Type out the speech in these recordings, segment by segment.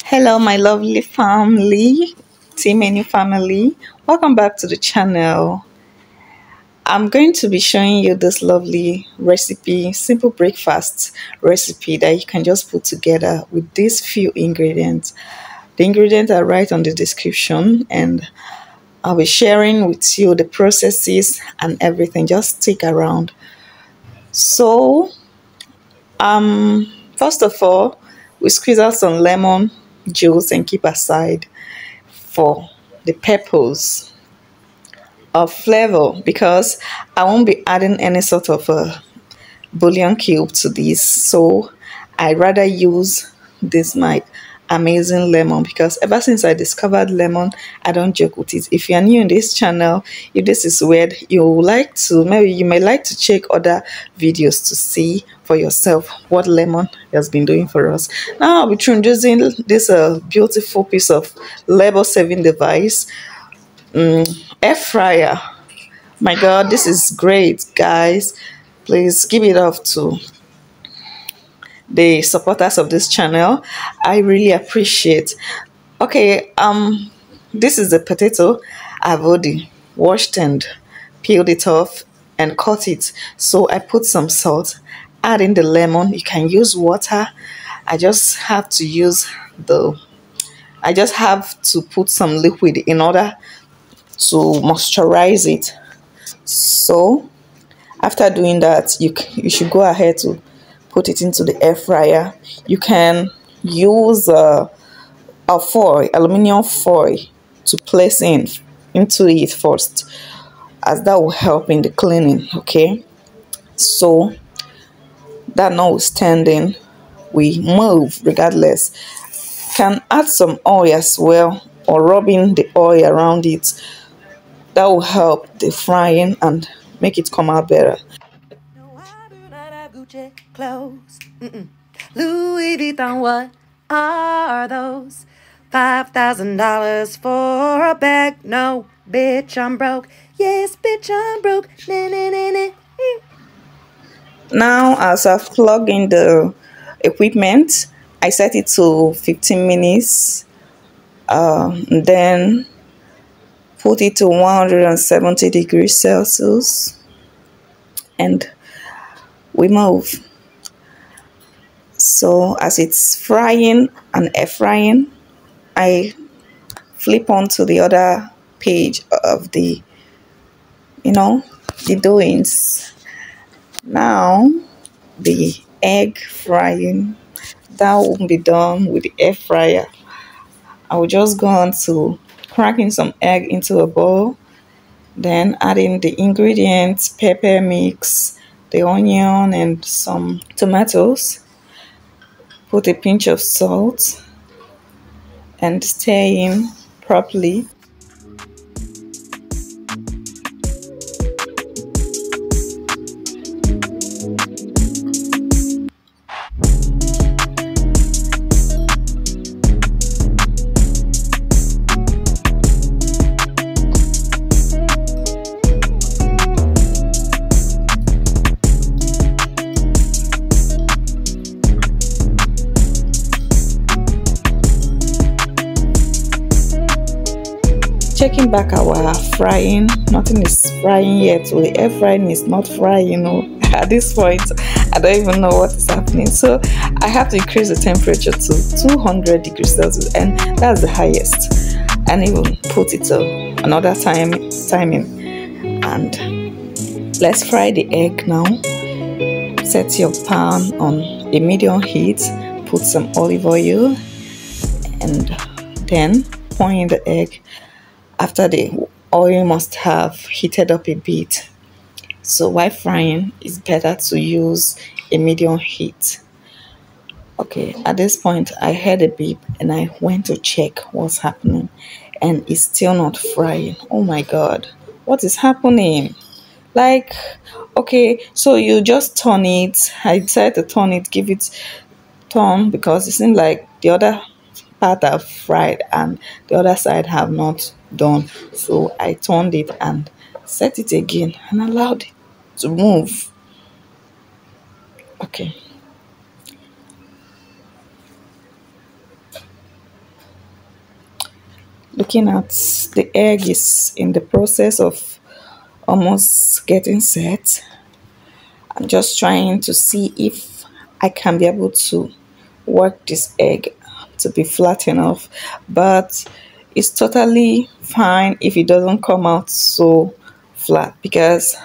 Hello, my lovely family, Team Menu family. Welcome back to the channel. I'm going to be showing you this lovely recipe, simple breakfast recipe that you can just put together with these few ingredients. The ingredients are right on the description, and I'll be sharing with you the processes and everything. Just stick around. So, first of all, we squeeze out some lemon juice and keep aside for the purpose of flavor, because I won't be adding any sort of a bouillon cube to this. So I rather use this my amazing lemon, because ever since I discovered lemon, I don't joke with it. If you're new in this channel, if this is weird, you may like to check other videos to see for yourself what lemon has been doing for us. Now I'll be introducing this beautiful piece of labor saving device, air fryer. My god, this is great, guys. Please give it up to the supporters of this channel. I really appreciate. Okay, this is the potato. I've already washed and peeled it off and cut it. So I put some salt, add in the lemon. You can use water. I just have to put some liquid in order to moisturize it. So after doing that, you should go ahead to put it into the air fryer. You can use a aluminium foil to place into it first, as that will help in the cleaning. Okay, so that notwithstanding, we move regardless. Can add some oil as well, or rubbing the oil around it. That will help the frying and make it come out better. No, I do not have Gucci clothes. Louis Vuitton, what are those? $5,000 for a bag. No, bitch, I'm broke. Yes, bitch, I'm broke. Nah, nah, nah, nah. Now, as I've plugged in the equipment, I set it to 15 minutes. Then put it to 170 degrees Celsius, and we move. So as it's frying and air frying, I flip on to the other page of the doings. Now the egg frying, that won't be done with the air fryer. I will just go on to cracking some egg into a bowl, then adding the ingredients, pepper mix, the onion and some tomatoes. Put a pinch of salt and stir in properly. Checking back our frying, nothing is frying yet. So the air frying is not frying. At this point, I don't even know what is happening. So I have to increase the temperature to 200 degrees Celsius, and that's the highest. And even put it to another timing. And let's fry the egg now. Set your pan on a medium heat. Put some olive oil, and then pour in the egg. After the oil must have heated up a bit. So while frying, it's better to use a medium heat. Okay, at this point, I heard a beep and I went to check what's happening, and it's still not frying. Oh my god, what is happening? Like, okay, so you just turn it. I decided to turn it, give it turn, because it seemed like the other part have fried and the other side have not done. So I turned it and set it again and allowed it to move. Okay, looking at the egg is in the process of almost getting set. I'm just trying to see if I can be able to work this egg to be flat enough, but it's totally fine if it doesn't come out so flat, because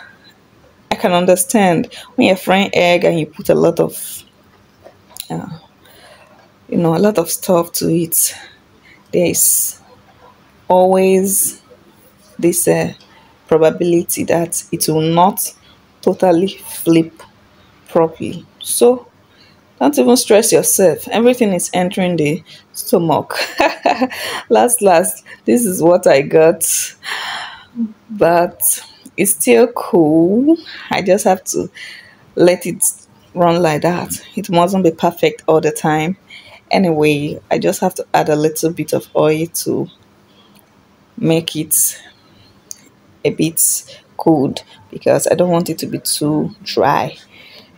I can understand when you're frying egg and you put a lot of a lot of stuff to it, there's always this probability that it will not totally flip properly. So don't even stress yourself. Everything is entering the stomach. Last, this is what I got, but it's still cool. I just have to let it run like that. It mustn't be perfect all the time. Anyway, I just have to add a little bit of oil to make it a bit cold, because I don't want it to be too dry.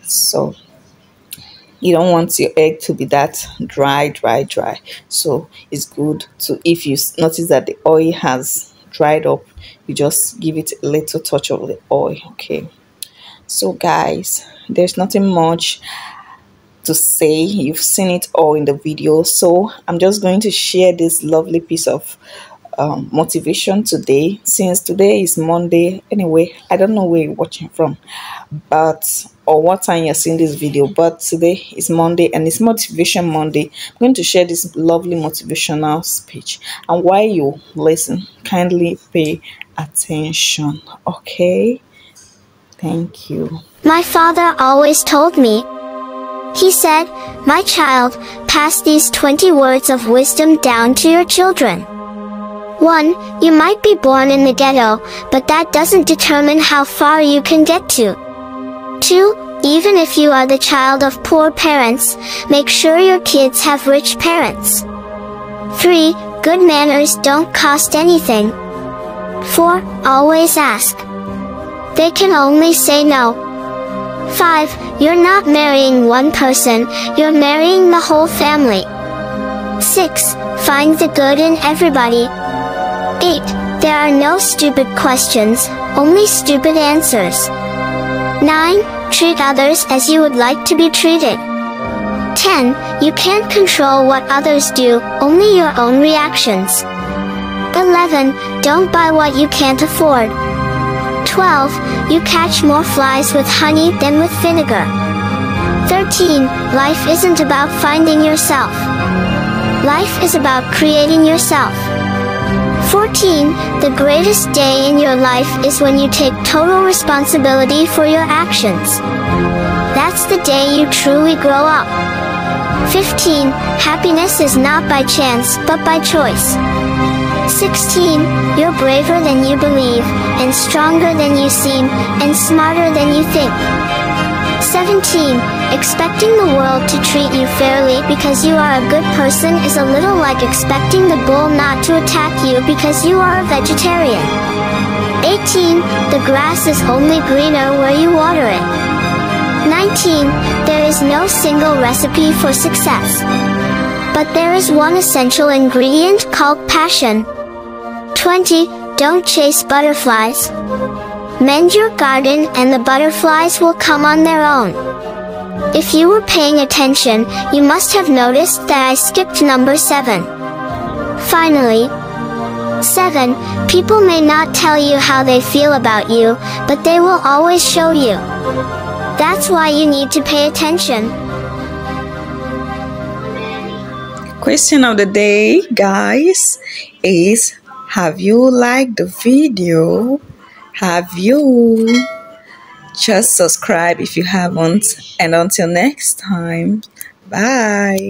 So you don't want your egg to be that dry. So it's good to, if you notice that the oil has dried up, you just give it a little touch of the oil. Okay, so guys, there's nothing much to say. You've seen it all in the video, so I'm just going to share this lovely piece of motivation today, since today is Monday. Anyway, I don't know where you're watching from, but or what time you're seeing this video, but today is Monday and it's Motivation Monday. I'm going to share this lovely motivational speech, and while you listen, kindly pay attention. Okay, thank you. My father always told me, he said, "My child, pass these 20 words of wisdom down to your children. 1. You might be born in the ghetto, but that doesn't determine how far you can get to. 2. Even if you are the child of poor parents, make sure your kids have rich parents. 3. Good manners don't cost anything. 4. Always ask. They can only say no. 5. You're not marrying one person, you're marrying the whole family. 6. Find the good in everybody. 8. There are no stupid questions, only stupid answers. 9. Treat others as you would like to be treated. 10. You can't control what others do, only your own reactions. 11. Don't buy what you can't afford. 12. You catch more flies with honey than with vinegar. 13. Life isn't about finding yourself. Life is about creating yourself. 14. The greatest day in your life is when you take total responsibility for your actions. That's the day you truly grow up. 15. Happiness is not by chance, but by choice. 16. You're braver than you believe, and stronger than you seem, and smarter than you think. 17. Expecting the world to treat you fairly because you are a good person is a little like expecting the bull not to attack you because you are a vegetarian. 18. The grass is only greener where you water it. 19. There is no single recipe for success. But there is one essential ingredient called passion. 20. Don't chase butterflies. Mend your garden and the butterflies will come on their own. If you were paying attention, you must have noticed that I skipped number 7. Finally, 7. People may not tell you how they feel about you, but they will always show you. That's why you need to pay attention. Question of the day, guys, is have you liked the video? Have you? Just subscribe if you haven't, and until next time, bye.